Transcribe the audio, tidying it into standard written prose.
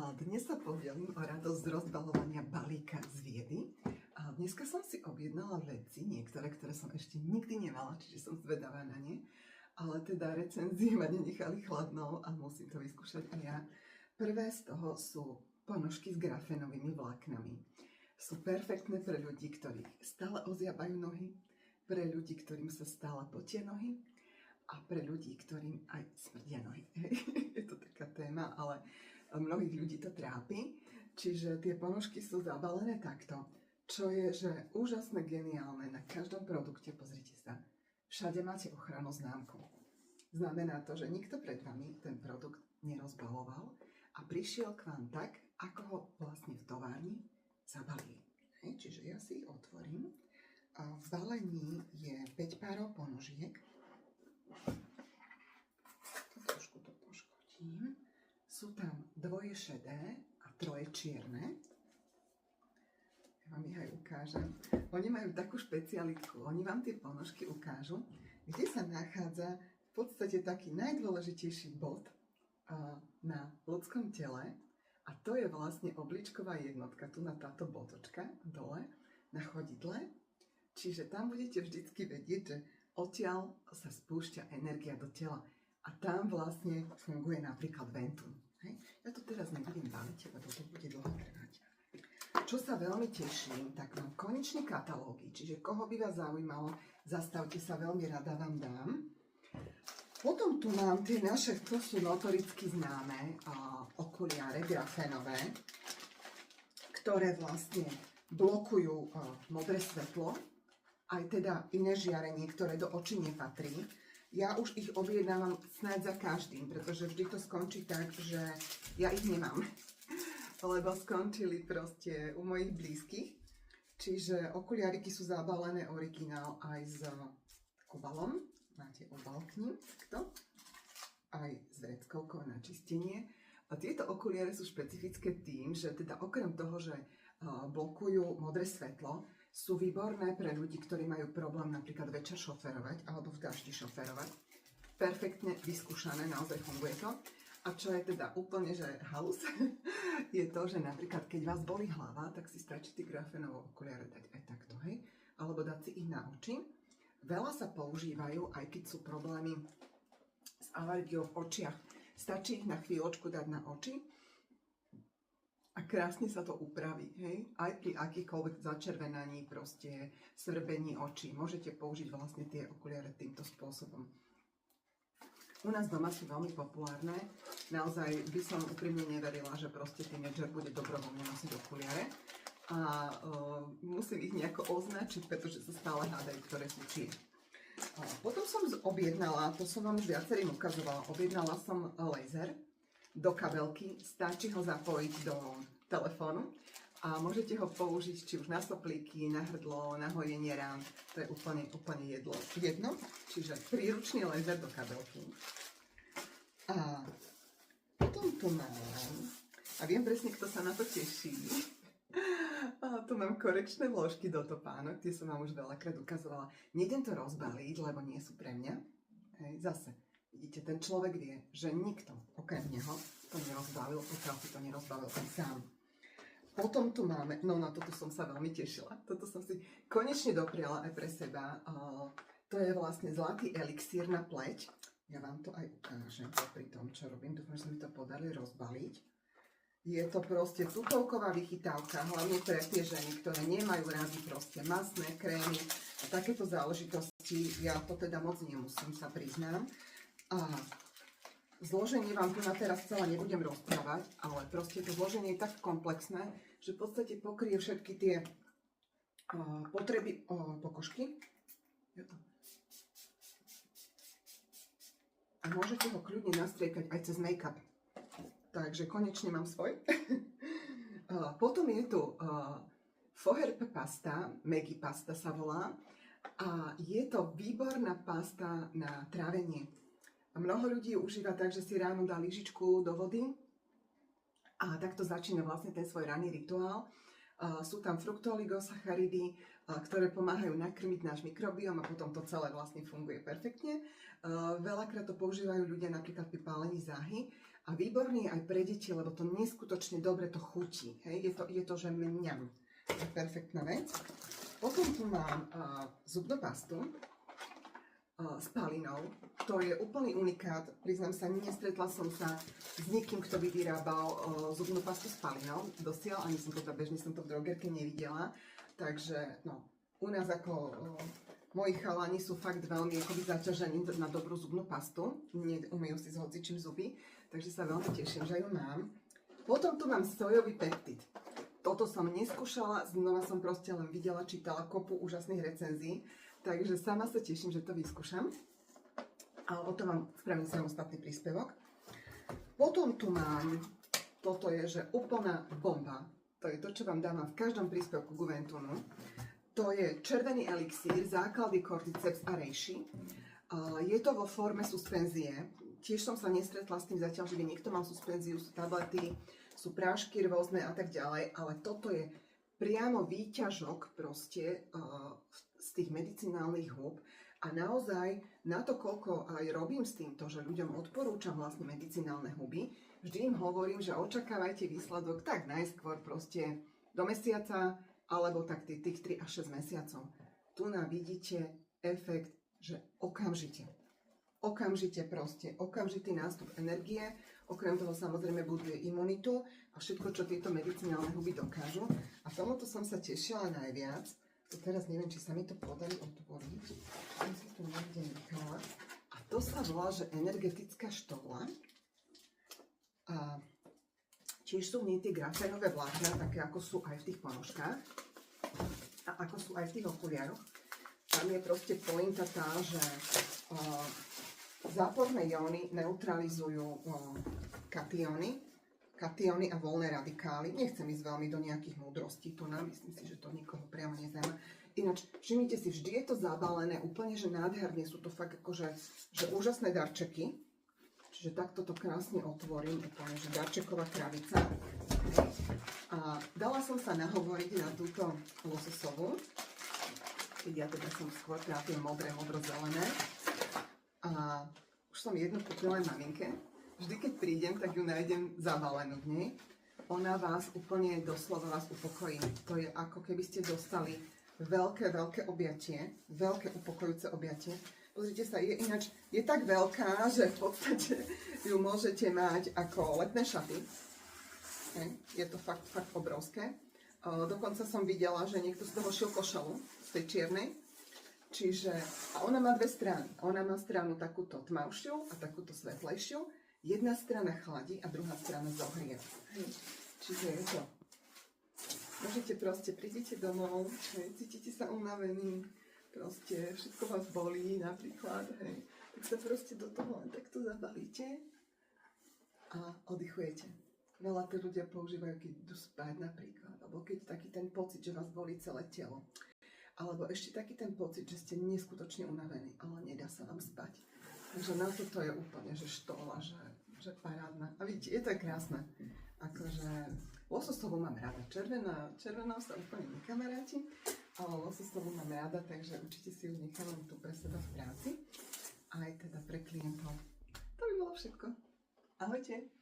Dnes sa podelím o radosť z rozbalovania balíka z Viedy. Dneska som si objednala veci, niektoré, ktoré som ešte nikdy nemala, čiže som zvedavá na ne. Ale teda recenzie ma nenechali chladnou a musím to vyskúšať aj ja. Prvé z toho sú ponožky s grafénovými vláknami. Sú perfektné pre ľudí, ktorých stále oziabajú nohy, pre ľudí, ktorým sa stále potia nohy a pre ľudí, ktorým aj smrdia nohy. Je to taká téma, ale mnohých ľudí to trápi. Čiže tie ponožky sú zabalené takto, čo je že úžasné, geniálne. Na každom produkte, pozrite sa, všade máte ochrannú známku. Znamená to, že nikto pred vami ten produkt nerozbaloval a prišiel k vám tak, ako ho vlastne v továrni zabalili. Čiže ja si ich otvorím. V balení je 5 párov ponožiek. Trošku to poškotím. Sú tam dvoje šedé a troje čierne. Ja vám ich aj ukážem. Oni majú takú špecialitku. Oni vám tie ponožky ukážu, kde sa nachádza v podstate taký najdôležitejší bod na ľudskom tele. A to je vlastne obličková jednotka. Tu na táto botočka dole na chodidle. Čiže tam budete vždycky vedieť, že odtiaľ sa spúšťa energia do tela. A tam vlastne funguje napríklad Ventum. Hej. Ja to teraz nebudem baliť, lebo to bude dlho trvať. Čo sa veľmi teším, tak mám konečne katalógy. Čiže koho by vás zaujímalo, zastavte sa, veľmi rada vám dám. Potom tu mám tie naše, to sú notoricky známe okuliare grafénové, ktoré vlastne blokujú modré svetlo, aj teda iné žiarenie, ktoré do očí nepatrí. Ja už ich objednávam snáď za každým, pretože vždy to skončí tak, že ja ich nemám, lebo skončili proste u mojich blízkych. Čiže okuliariky sú zabalené originál aj s obalom. Máte obal k ním, takto. Aj s vreckovkou na čistenie. A tieto okuliare sú špecifické tým, že teda okrem toho, že blokujú modré svetlo, sú výborné pre ľudí, ktorí majú problém napríklad večer šoferovať alebo v daždi šoferovať. Perfektne vyskúšané, naozaj funguje to. A čo je teda úplne že halus, je to, že napríklad keď vás bolí hlava, tak si stačí tie grafénové okuliare dať aj takto, hej? Alebo dať si ich na oči. Veľa sa používajú, aj keď sú problémy s alergiou v očiach. Stačí ich na chvíľočku dať na oči a krásne sa to upraví, hej? Aj pri akýchkoľvek začervenaní, proste svrbení očí. Môžete použiť vlastne tie okuliare týmto spôsobom. U nás doma sú veľmi populárne. Naozaj by som úprimne neverila, že proste tínedžer bude dobrovoľne nosiť okuliare. A musím ich nejako označiť, pretože sa stále hádajú, ktoré sú čie. Potom som objednala, to som vám už viacerým ukazovala, objednala som laser do kabelky, stačí ho zapojiť do telefónu a môžete ho použiť či už na soplíky, na hrdlo, na hojenie rán, to je úplne jedno, čiže príručný laser do kabelky. A potom tu mám, a viem presne, kto sa na to teší, a tu mám korekčné vložky do topánok, tie som vám už veľakrát ukazovala. Nejdem to rozbaliť, lebo nie sú pre mňa. Hej, zase, vidíte, ten človek vie, že nikto okrem neho to nerozbalil, pokiaľ si to nerozbalil aj sám. Potom tu máme, no na toto som sa veľmi tešila, toto som si konečne dopriala aj pre seba. To je vlastne zlatý elixír na pleť. Ja vám to aj ukážem pri tom, čo robím. Dúfam, že sa mi to podarí rozbaliť. Je to proste tutovková vychytávka, hlavne pre tie ženy, ktoré nemajú rady proste masné krémy a takéto záležitosti. Ja to teda moc nemusím, sa priznám. A zloženie vám tu na teraz celé nebudem rozprávať, ale proste to zloženie je tak komplexné, že v podstate pokrie všetky tie potreby pokožky. A môžete ho kľudne nastriekať aj cez make-up. Takže konečne mám svoj. Potom je tu Foherb pasta, Maggi pasta sa volá. A je to výborná pasta na trávenie. Mnoho ľudí ju užíva tak, že si ráno dá lyžičku do vody a takto začína vlastne ten svoj ranný rituál. Sú tam fruktoligosacharidy, ktoré pomáhajú nakrmiť náš mikrobióm a potom to celé vlastne funguje perfektne. Veľakrát to používajú ľudia napríklad pri pálení záhy a výborný aj pre deti, lebo to neskutočne dobre to chutí. Hej? Je to, že mňam. To je perfektná vec. Potom tu mám zubnú pastu s palinou. To je úplný unikát. Priznám sa, nestretla som sa s nikým, kto by vyrábal zubnú pastu s palinou. Dosiaľ, ani som to bežne som to v drogerke nevidela. Takže, no, u nás ako moji chalani sú fakt veľmi zaťažení na dobrú zubnú pastu. Neumejú si s hocičím zuby, takže sa veľmi teším, že ju mám. Potom tu mám sojový peptid. Toto som neskúšala, znova som proste len videla, čítala kopu úžasných recenzií, takže sama sa teším, že to vyskúšam. A o tom vám spravím samostatný príspevok. Potom tu mám, toto je, že úplná bomba. To je to, čo vám dávam v každom príspevku k Uventunu. To je červený elixír, základy cordyceps a reishi. Je to vo forme suspenzie. Tiež som sa nestretla s tým zatiaľ, že by niekto mal suspenziu, sú tablety, sú prášky rôzne a tak ďalej, ale toto je priamo výťažok proste z tých medicinálnych húb. A naozaj na to, koľko aj robím s týmto, že ľuďom odporúčam vlastne medicinálne huby, vždy im hovorím, že očakávajte výsledok tak najskôr proste do mesiaca, alebo tak tých 3 až 6 mesiacov. Tu nám vidíte efekt, že okamžite. Okamžite proste, okamžitý nástup energie, okrem toho samozrejme buduje imunitu a všetko, čo tieto medicinálne huby dokážu. A tomuto som sa tešila najviac. To teraz neviem, či sa mi to podarí otvoriť. Som si tu niekde nechala. A to sa volá, že energetická štola. A tiež sú v nej tie grafénové vlákna, také ako sú aj v tých ponožkách. A ako sú aj v tých okuliároch. Tam je proste pointa tá, že záporné jóny neutralizujú katióny a voľné radikály. Nechcem ísť veľmi do nejakých múdrostí, tu nám myslím si, že to nikoho priamo nezaujíma. Ináč, všimnite si, vždy je to zabalené úplne, že nádherne, sú to fakt akože že úžasné darčeky. Čiže takto to krásne otvorím, úplne, že darčeková krabica. A dala som sa nahovoriť na túto lososovú. Ja teda som skôr trápim modro-zelené. A už som jednu kúpila maminke. Vždy, keď prídem, tak ju nájdem zabalenú v nej. Ona vás úplne doslova vás upokojí. To je ako keby ste dostali veľké objatie, veľké upokojúce objatie. Pozrite sa, je tak veľká, že v podstate ju môžete mať ako letné šaty. Je to fakt obrovské. Dokonca som videla, že niekto z toho šiel košelu, z tej čiernej. Čiže, a ona má dve strany. Ona má stranu takúto tmavšiu a takúto svetlejšiu. Jedna strana chladí a druhá strana zohrieva. Čiže je to. Môžete proste, prídete domov, cítite sa unavení, proste všetko vás bolí napríklad, tak sa proste do toho len takto zabalíte a oddychujete. Veľa to ľudia používajú, keď idú spať napríklad, alebo keď taký ten pocit, že vás bolí celé telo. Alebo ešte taký ten pocit, že ste neskutočne unavení, ale nedá sa vám spať. Takže na toto je úplne, že štola, že parádna. A vidíte, je to krásne. Akože lososovú mám rada. Červenou sa úplne nekamarátim, ale lososovú mám rada, takže určite si ju nechávam tu pre seba v práci. Aj teda pre klientov. To by bolo všetko. Ahojte.